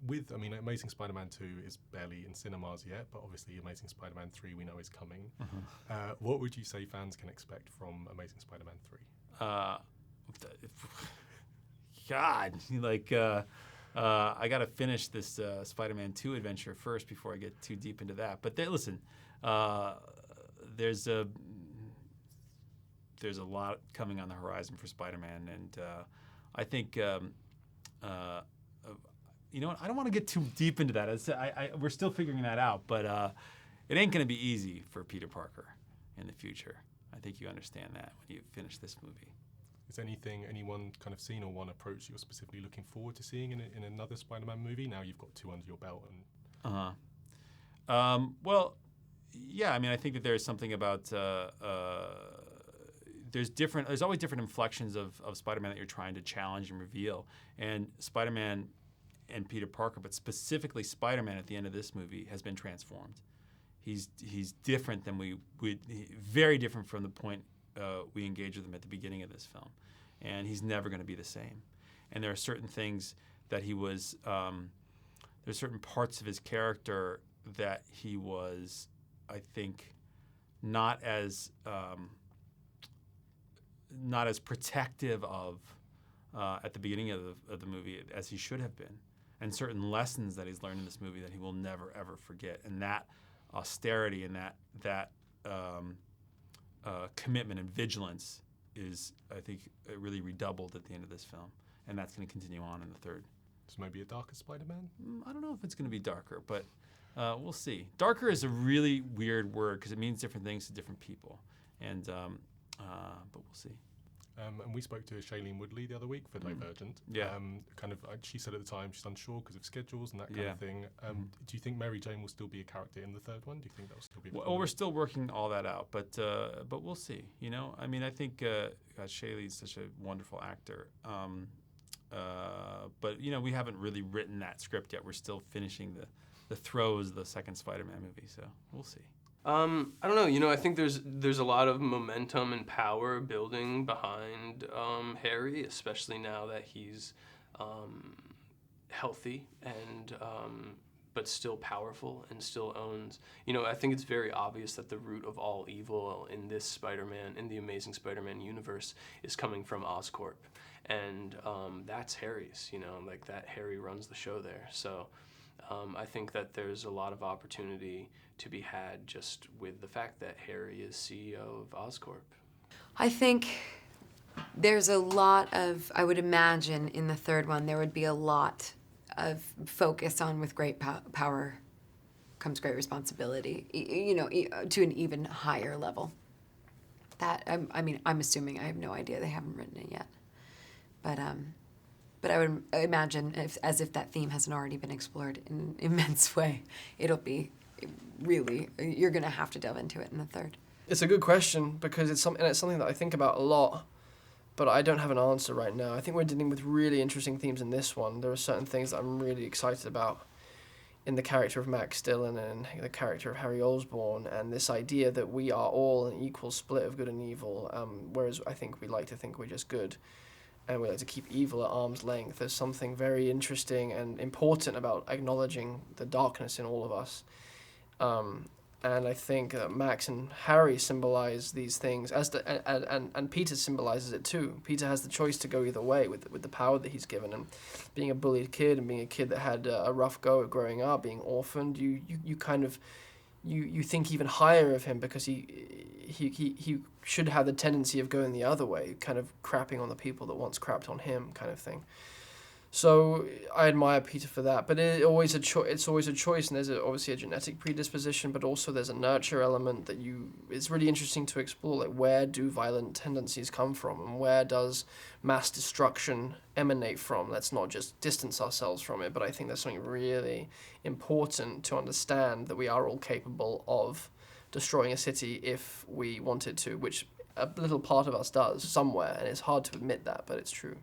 I mean, Amazing Spider-Man 2 is barely in cinemas yet, but obviously Amazing Spider-Man 3 we know is coming. What would you say fans can expect from Amazing Spider-Man 3? God, I got to finish this Spider-Man 2 adventure first before I get too deep into that. But listen, there's a lot coming on the horizon for Spider-Man, and I think you know what? I don't want to get too deep into that. We're still figuring that out, but it ain't going to be easy for Peter Parker in the future. I think you understand that when you finish this movie. Is anyone kind of seen or one approach you're specifically looking forward to seeing in another Spider-Man movie? Now you've got 2 under your belt. Well, yeah. I mean, I think that there's something about there's always different inflections of Spider-Man that you're trying to challenge and reveal. And Spider-Man and Peter Parker, but specifically Spider-Man at the end of this movie, has been transformed. He's different than very different from the point we engaged with him at the beginning of this film. And he's never going to be the same. And there are certain things that he was, there's certain parts of his character that he was, I think, not as protective of at the beginning of the movie as he should have been, and certain lessons that he's learned in this movie that he will never ever forget. And that austerity and that commitment and vigilance is, I think, really redoubled at the end of this film, and that's going to continue on in the third. So maybe a darker Spider-Man? I don't know if it's going to be darker, but we'll see. Darker is a really weird word because it means different things to different people, and but we'll see. And we spoke to Shailene Woodley the other week for Divergent. Yeah. She said at the time she's unsure because of schedules and that kind of thing. Do you think Mary Jane will still be a character in the third one? Do you think that will still be? Well, we're still working all that out, but we'll see. You know, I mean, I think Shailene's such a wonderful actor. But you know, we haven't really written that script yet. We're still finishing the throes of the second Spider-Man movie, so we'll see. I don't know. You know, I think there's a lot of momentum and power building behind Harry, especially now that he's healthy and but still powerful and still owns. You know, I think it's very obvious that the root of all evil in this Spider-Man, in the Amazing Spider-Man universe, is coming from Oscorp, and that's Harry's. You know, like that Harry runs the show there. So. I think that there's a lot of opportunity to be had just with the fact that Harry is CEO of Oscorp. I think there's a lot of, I would imagine in the third one, there would be a lot of focus on with great power comes great responsibility, you know, to an even higher level. That, I mean, I'm assuming, I have no idea, they haven't written it yet. But I would imagine as if that theme hasn't already been explored in an immense way, it'll be really, you're going to have to delve into it in the third. It's a good question because it's something that I think about a lot, but I don't have an answer right now. I think we're dealing with really interesting themes in this one. There are certain things that I'm really excited about in the character of Max Dillon and the character of Harry Osborn, and this idea that we are all an equal split of good and evil, whereas I think we like to think we're just good. And we like to keep evil at arm's length. There's something very interesting and important about acknowledging the darkness in all of us. And I think Max and Harry symbolize these things, and Peter symbolizes it too. Peter has the choice to go either way with the power that he's given. And being a bullied kid and being a kid that had a rough go at growing up, being orphaned, you kind of... You think even higher of him because he should have the tendency of going the other way, kind of crapping on the people that once crapped on him, kind of thing. So I admire Peter for that, but it's always a choice, and there's obviously a genetic predisposition, but also there's a nurture element that it's really interesting to explore, like where do violent tendencies come from, and where does mass destruction emanate from? Let's not just distance ourselves from it, but I think there's something really important to understand, that we are all capable of destroying a city if we wanted to, which a little part of us does somewhere, and it's hard to admit that, but it's true.